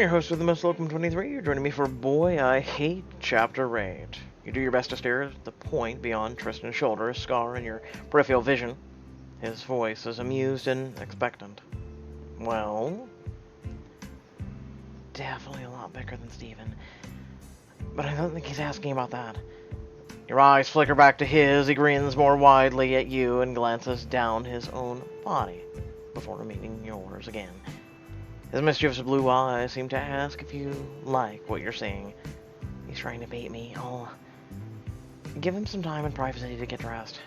your host with the most Locum 23. You're joining me for Boy I Hate Chapter 8. You do your best to stare at the point beyond Tristan's shoulder, a scar in your peripheral vision. His voice is amused and expectant. Well, definitely a lot bigger than Steven. But I don't think he's asking about that. Your eyes flicker back to his, he grins more widely at you and glances down his own body before meeting yours again. His mischievous blue eyes seem to ask if you like what you're seeing. He's trying to bait me. I'll give him some time and privacy to get dressed.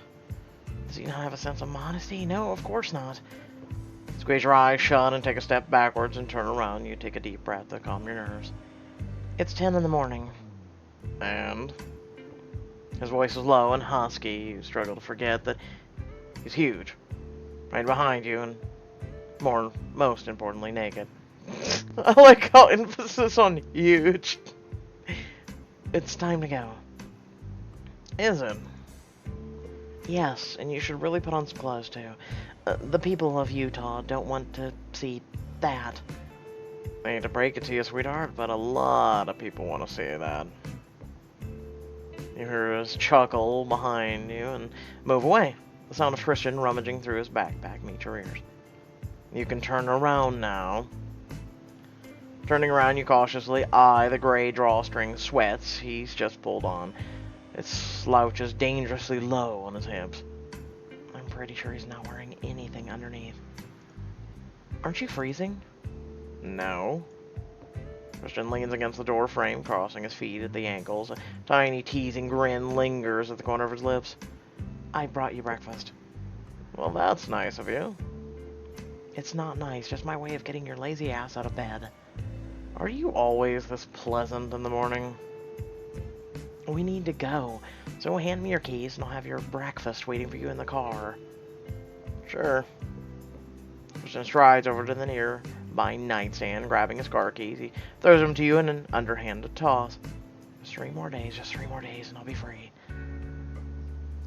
Does he not have a sense of modesty? No, of course not. Squeeze your eyes shut and take a step backwards and turn around. You take a deep breath to calm your nerves. It's 10 in the morning. And? His voice is low and husky. You struggle to forget that he's huge. Right behind you and most importantly, naked. I like how emphasis on huge. It's time to go. Is it? Yes, and you should really put on some clothes too. The people of Utah don't want to see that. I hate to break it to you, sweetheart, but a lot of people want to see that. You hear his chuckle behind you and move away. The sound of Tristan rummaging through his backpack meets your ears. You can turn around now. Turning around, you cautiously eye the gray drawstring sweats he's just pulled on. It slouches dangerously low on his hips. I'm pretty sure he's not wearing anything underneath. Aren't you freezing? No. Tristan leans against the door frame, crossing his feet at the ankles. A tiny teasing grin lingers at the corner of his lips. I brought you breakfast. Well, that's nice of you. It's not nice, just my way of getting your lazy ass out of bed. Are you always this pleasant in the morning? We need to go, so hand me your keys and I'll have your breakfast waiting for you in the car. Sure. Tristan strides over to the nearby nightstand, grabbing his car keys. He throws them to you in an underhanded toss. Just 3 more days, and I'll be free.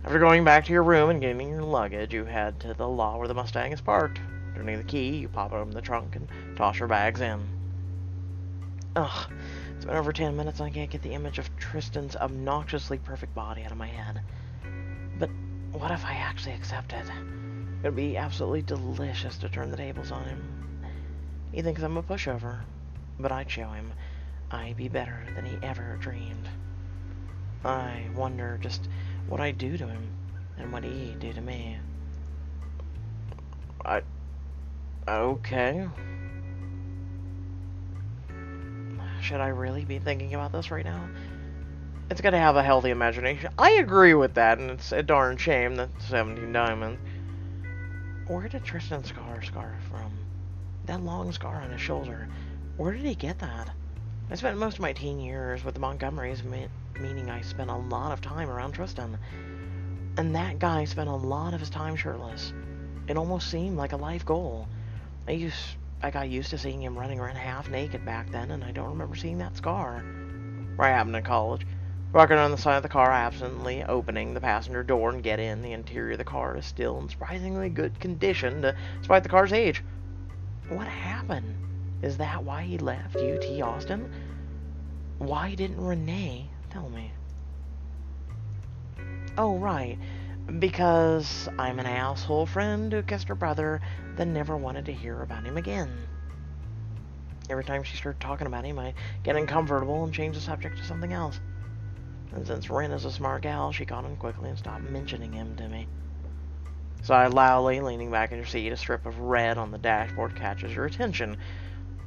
After going back to your room and getting your luggage, you head to the lot where the Mustang is parked. Turning the key, you pop it open the trunk and toss your bags in. Ugh, it's been over 10 minutes and I can't get the image of Tristan's obnoxiously perfect body out of my head. But what if I actually accept it? It'd be absolutely delicious to turn the tables on him. He thinks I'm a pushover, but I'd show him I'd be better than he ever dreamed. I wonder just what I'd do to him and what he'd do to me. Okay. Should I really be thinking about this right now? It's gotta have a healthy imagination. I agree with that, and it's a darn shame that 17 diamonds. Where did Tristan's scar from? That long scar on his shoulder. Where did he get that? I spent most of my teen years with the Montgomerys, meaning I spent a lot of time around Tristan. And that guy spent a lot of his time shirtless. It almost seemed like a life goal. I got used to seeing him running around half naked back then, and I don't remember seeing that scar. Where I happened in college. Walking on the side of the car, absently opening the passenger door and get in. The interior of the car is still in surprisingly good condition, despite the car's age. What happened? Is that why he left UT Austin? Why didn't Renee tell me? Oh, right. Because I'm an asshole friend who kissed her brother, then never wanted to hear about him again. Every time she started talking about him, I get uncomfortable and change the subject to something else. And since Ren is a smart gal, she caught on quickly and stopped mentioning him to me. Sighed loudly, leaning back in your seat. A strip of red on the dashboard catches your attention.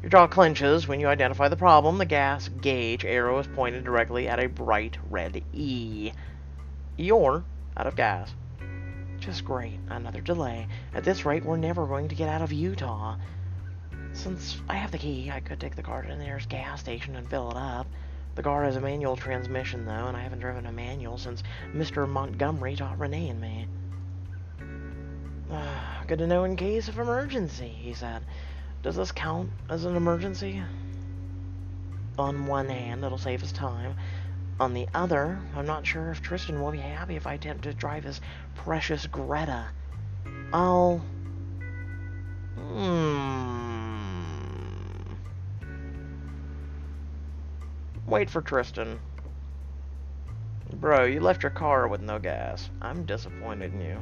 Your jaw clenches when you identify the problem. The gas gauge arrow is pointed directly at a bright red E. You're out of gas. Just great. Another delay. At this rate, we're never going to get out of Utah. Since I have the key, I could take the car to the nearest gas station and fill it up. The car has a manual transmission, though, and I haven't driven a manual since Mr. Montgomery taught Renee and me. Good to know in case of emergency, he said. Does this count as an emergency? On one hand, it'll save us time. On the other, I'm not sure if Tristan will be happy if I attempt to drive his precious Greta. I'll... Wait for Tristan. Bro, you left your car with no gas. I'm disappointed in you.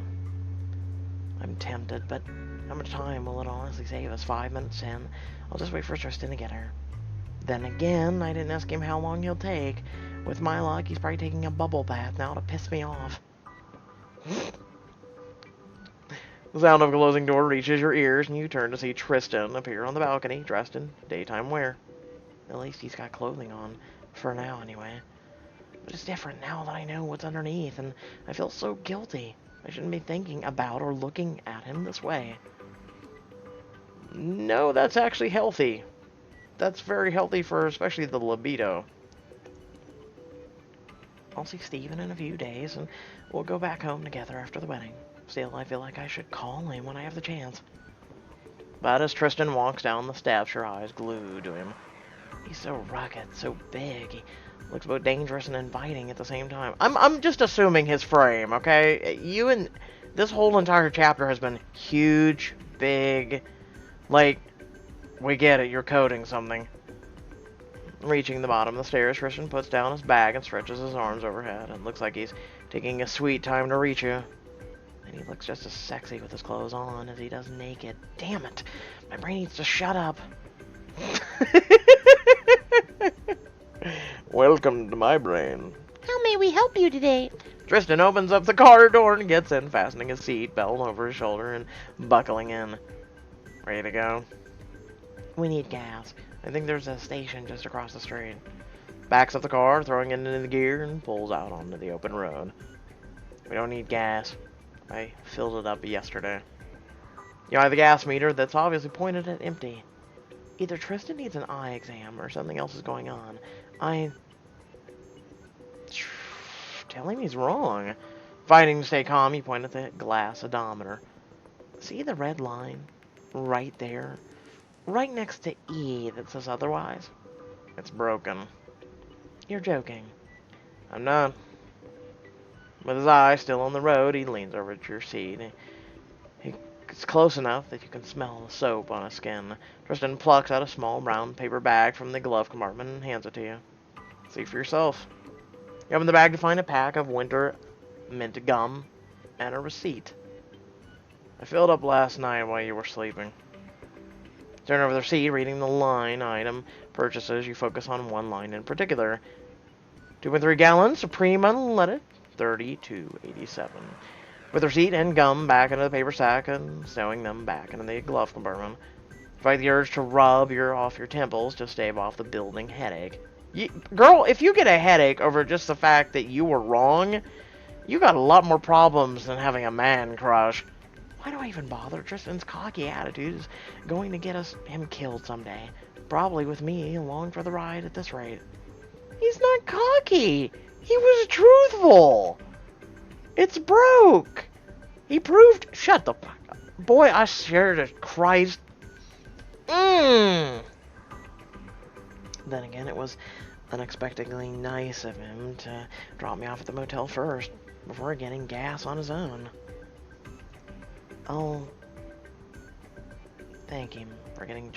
I'm tempted, but how much time will it honestly save us? 5 minutes in? I'll just wait for Tristan to get her. Then again, I didn't ask him how long he'll take. With my luck, he's probably taking a bubble bath now to piss me off. The sound of a closing door reaches your ears, and you turn to see Tristan appear on the balcony, dressed in daytime wear. At least he's got clothing on. For now, anyway. But it's different now that I know what's underneath, and I feel so guilty. I shouldn't be thinking about or looking at him this way. No, that's actually healthy. That's very healthy for especially the libido. I'll see Steven in a few days, and we'll go back home together after the wedding. Still, I feel like I should call him when I have the chance. But as Tristan walks down the steps, your eyes glued to him. He's so rugged, so big. He looks both dangerous and inviting at the same time. I'm just assuming his frame, okay? You and this whole entire chapter has been huge, big. Like, we get it, you're coding something. Reaching the bottom of the stairs, Tristan puts down his bag and stretches his arms overhead. It looks like he's taking a sweet time to reach you. And he looks just as sexy with his clothes on as he does naked. Damn it! My brain needs to shut up. Welcome to my brain. How may we help you today? Tristan opens up the car door and gets in, fastening his seat belt over his shoulder and buckling in. Ready to go? We need gas. I think there's a station just across the street. Backs up the car, throwing it into the gear, and pulls out onto the open road. We don't need gas. I filled it up yesterday. You have the gas meter that's obviously pointed at empty. Either Tristan needs an eye exam or something else is going on. Tell him he's wrong. Fighting to stay calm, you point at the glass odometer. See the red line? Right there? Right next to E that says otherwise? It's broken. You're joking. I'm not. With his eye still on the road, he leans over to your seat. It's close enough that you can smell the soap on his skin. Tristan plucks out a small brown paper bag from the glove compartment and hands it to you. See for yourself. You open the bag to find a pack of winter mint gum and a receipt. I filled up last night while you were sleeping. Turn over the receipt, reading the line item purchases. You focus on one line in particular. 2.3 gallons, Supreme Unleaded, $32.87. With the receipt and gum back into the paper sack and sewing them back into the glove compartment. Fight the urge to rub off your temples to stave off the building headache. Girl, if you get a headache over just the fact that you were wrong, you got a lot more problems than having a man crush. Why do I even bother? Tristan's cocky attitude is going to get him killed someday. Probably with me along for the ride at this rate. He's not cocky. He was truthful. It's broke. He proved... Shut the fuck up. Boy, I swear to Christ. Then again, it was unexpectedly nice of him to drop me off at the motel first, before getting gas on his own. Oh, thank him for getting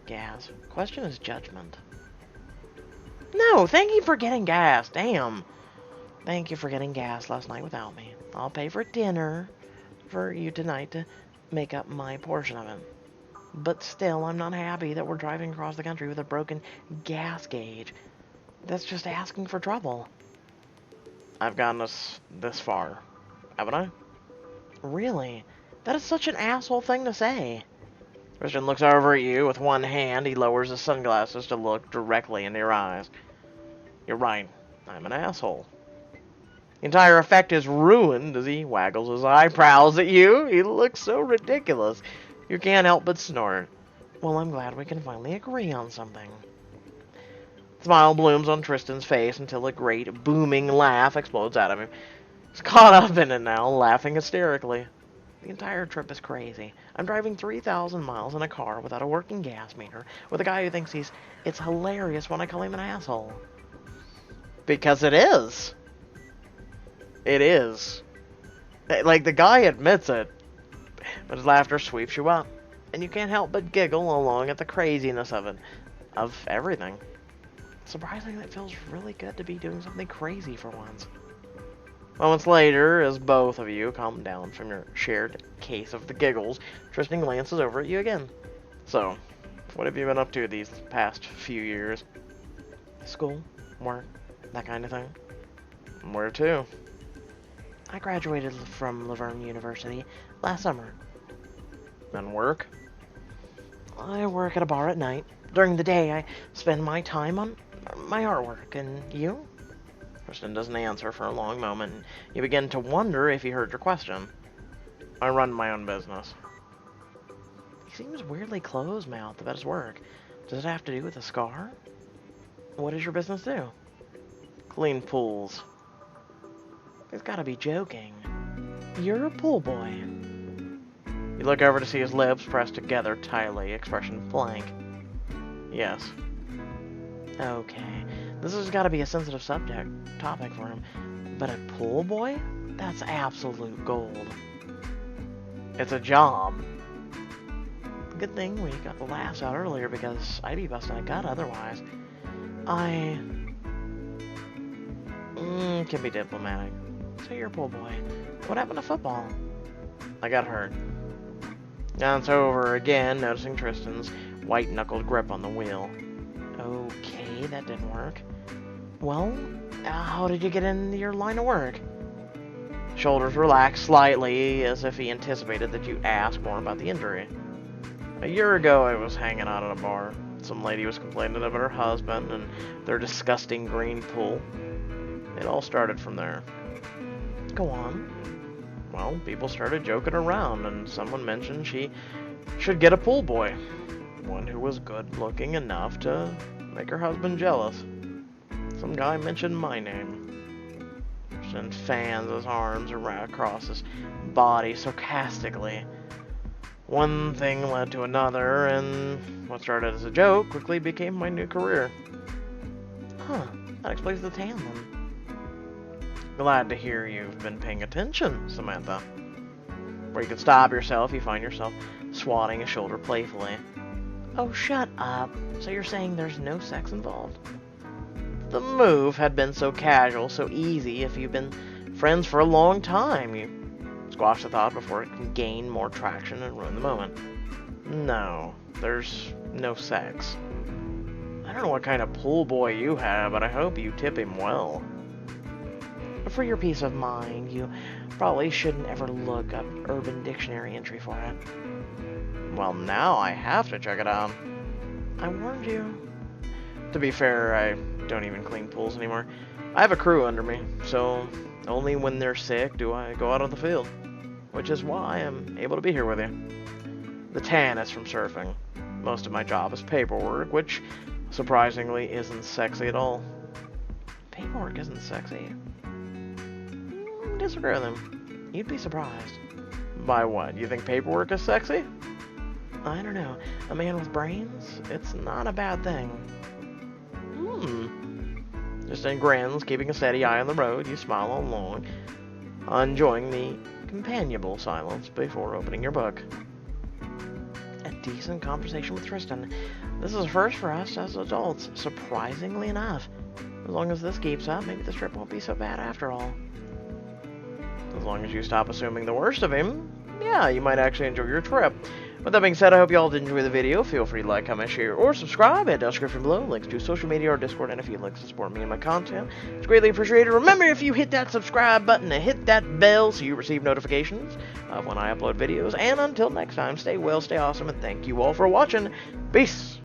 gas. Question is judgment. No, thank you for getting gas. Damn. Thank you for getting gas last night without me. I'll pay for dinner for you tonight to make up my portion of it. But still, I'm not happy that we're driving across the country with a broken gas gauge. That's just asking for trouble. I've gotten us this far, haven't I? Really? That is such an asshole thing to say. Tristan looks over at you with one hand. He lowers his sunglasses to look directly into your eyes. You're right. I'm an asshole. The entire effect is ruined as he waggles his eyebrows at you. He looks so ridiculous. You can't help but snort. Well, I'm glad we can finally agree on something. A smile blooms on Tristan's face until a great booming laugh explodes out of him. He's caught up in it now, laughing hysterically. The entire trip is crazy. I'm driving 3,000 miles in a car without a working gas meter with a guy who thinks it's hilarious when I call him an asshole. Because it is. It is. Like, the guy admits it. But his laughter sweeps you up. And you can't help but giggle along at the craziness of it. Of everything. Surprisingly, it feels really good to be doing something crazy for once. Moments later, as both of you calm down from your shared case of the giggles, Tristan glances over at you again. So, what have you been up to these past few years? School, work, that kind of thing. Where to? I graduated from Laverne University last summer. And work? I work at a bar at night. During the day, I spend my time on my artwork. And you? Tristan doesn't answer for a long moment. You begin to wonder if he heard your question. I run my own business. He seems weirdly closed-mouthed about his work. Does it have to do with a scar? What does your business do? Clean pools. He's gotta be joking. You're a pool boy. You look over to see his lips pressed together tightly, expression blank. Yes. Okay. This has gotta be a sensitive topic for him. But a pool boy? That's absolute gold. It's a job. Good thing we got the laughs out earlier, because I'd be busting a gut otherwise. I can be diplomatic. So you're a pool boy. What happened to football? I got hurt. Glance over again, noticing Tristan's white-knuckled grip on the wheel. Okay, that didn't work. Well, how did you get into your line of work? Shoulders relaxed slightly, as if he anticipated that you'd ask more about the injury. A year ago, I was hanging out at a bar. Some lady was complaining about her husband and their disgusting green pool. It all started from there. Go on. Well, people started joking around, and someone mentioned she should get a pool boy. One who was good-looking enough to make her husband jealous. Some guy mentioned my name. Tristan fans his arms around across his body sarcastically. One thing led to another, and what started as a joke quickly became my new career. Huh, that explains the tan then. Glad to hear you've been paying attention, Samantha. Where you can stop yourself, you find yourself swatting his shoulder playfully. Oh, shut up. So you're saying there's no sex involved? The move had been so casual, so easy. If you've been friends for a long time, you squash the thought before it can gain more traction and ruin the moment. No, there's no sex. I don't know what kind of pool boy you have, but I hope you tip him well. For your peace of mind, you probably shouldn't ever look up Urban Dictionary entry for it. Well, now I have to check it out. I warned you. To be fair, I don't even clean pools anymore. I have a crew under me, so only when they're sick do I go out on the field. Which is why I'm able to be here with you. The tan is from surfing. Most of my job is paperwork, which surprisingly isn't sexy at all. Paperwork isn't sexy? Disagree with him. You'd be surprised. By what? You think paperwork is sexy? I don't know. A man with brains? It's not a bad thing. Tristan grins, keeping a steady eye on the road. You smile along, enjoying the companionable silence before opening your book. A decent conversation with Tristan. This is a first for us as adults, surprisingly enough. As long as this keeps up, maybe this trip won't be so bad after all. As long as you stop assuming the worst of him, yeah, you might actually enjoy your trip. With that being said, I hope you all did enjoy the video. Feel free to like, comment, share, or subscribe. Hit the description below, links to social media or Discord, and a few links to support me and my content. It's greatly appreciated. Remember, if you hit that subscribe button and hit that bell so you receive notifications of when I upload videos. And until next time, stay well, stay awesome, and thank you all for watching. Peace!